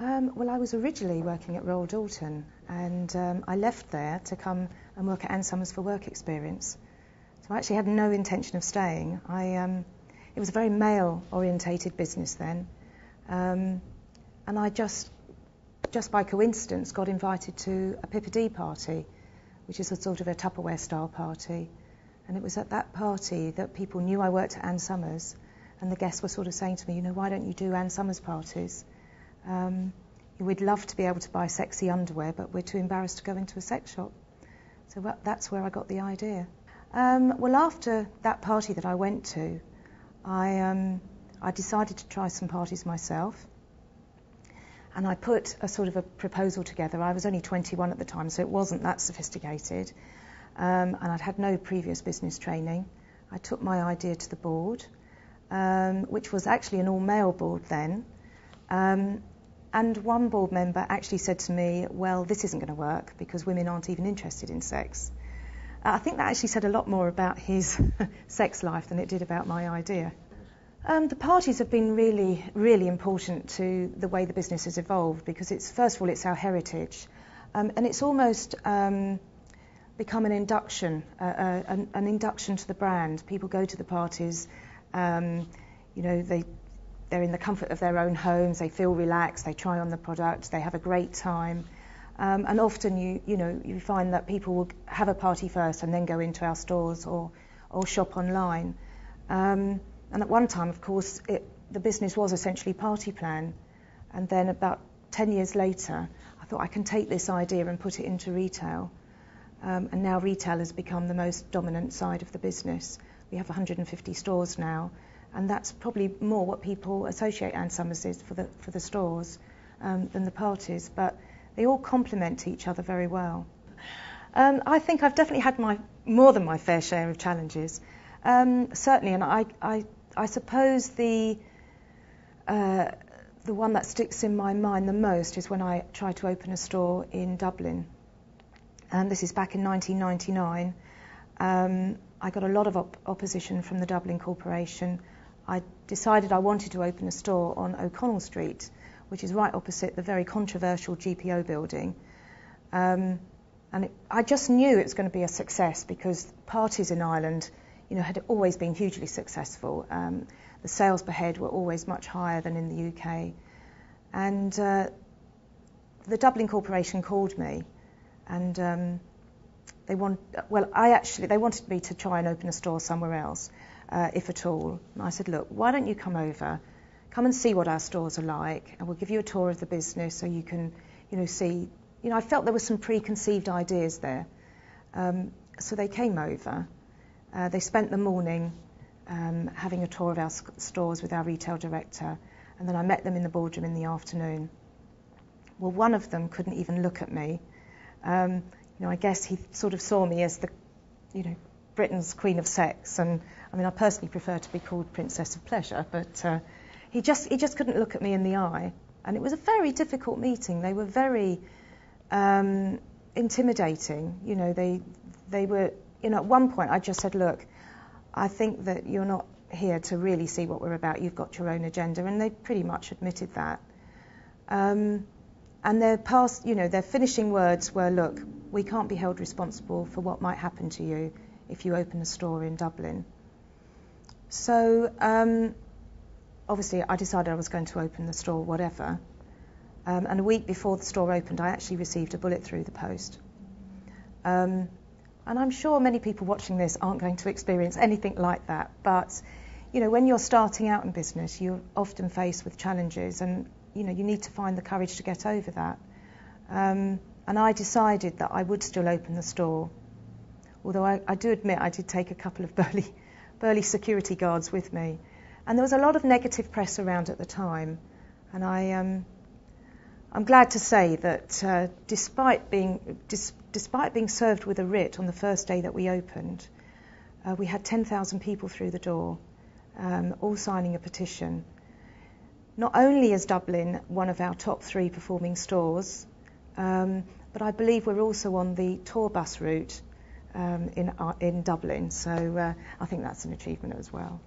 Well, I was originally working at Royal Dalton, and I left there to come and work at Ann Summers for work experience. So I actually had no intention of staying. It was a very male-orientated business then, and I just by coincidence got invited to a Pippin party, which is a sort of a Tupperware-style party. And it was at that party that people knew I worked at Ann Summers, and the guests were sort of saying to me, why don't you do Ann Summers parties? We'd love to be able to buy sexy underwear, but we're too embarrassed to go into a sex shop. So that's where I got the idea. Well, after that party that I went to, I decided to try some parties myself. And I put a sort of a proposal together. I was only 21 at the time, so it wasn't that sophisticated. And I'd had no previous business training. I took my idea to the board, which was actually an all-male board then. And one board member actually said to me, well, this isn't going to work because women aren't even interested in sex. I think that actually said a lot more about his sex life than it did about my idea. The parties have been really, really important to the way the business has evolved because first of all, it's our heritage. And it's almost become an induction, an induction to the brand. People go to the parties, they're in the comfort of their own homes, they feel relaxed, they try on the product, they have a great time. And often you find that people will have a party first and then go into our stores or shop online. And at one time, of course, the business was essentially party plan. And then about 10 years later, I thought I can take this idea and put it into retail. And now retail has become the most dominant side of the business. We have 150 stores now. And that's probably more what people associate Ann Summers is for the stores than the parties. But they all complement each other very well. I think I've definitely had more than my fair share of challenges. Certainly, and I suppose the one that sticks in my mind the most is when I tried to open a store in Dublin. And this is back in 1999. I got a lot of opposition from the Dublin Corporation. I decided I wanted to open a store on O'Connell Street, which is right opposite the very controversial GPO building. And I just knew it was going to be a success because parties in Ireland, had always been hugely successful. The sales per head were always much higher than in the UK. And the Dublin Corporation called me, and they wanted me to try and open a store somewhere else, if at all. And I said, look, why don't you come over, come and see what our stores are like, and we'll give you a tour of the business so you can, see. I felt there were some preconceived ideas there. So they came over. They spent the morning having a tour of our stores with our retail director, and then I met them in the boardroom in the afternoon. Well, one of them couldn't even look at me. I guess he sort of saw me as the, Britain's Queen of Sex, and I personally prefer to be called Princess of Pleasure, but he just couldn't look at me in the eye, and it was a very difficult meeting. They were very intimidating. They were. At one point I just said, look, I think that you're not here to really see what we're about. You've got your own agenda, and they pretty much admitted that. And their finishing words were, look, we can't be held responsible for what might happen to you if you open a store in Dublin. So obviously I decided I was going to open the store, whatever. And a week before the store opened, I actually received a bullet through the post. And I'm sure many people watching this aren't going to experience anything like that. But, when you're starting out in business, you're often faced with challenges, and, you need to find the courage to get over that. And I decided that I would still open the store. Although I do admit I did take a couple of burly security guards with me. And there was a lot of negative press around at the time. And I'm glad to say that despite being served with a writ on the first day that we opened, we had 10,000 people through the door, all signing a petition. Not only is Dublin one of our top 3 performing stores, but I believe we're also on the tour bus route in Dublin, so I think that's an achievement as well.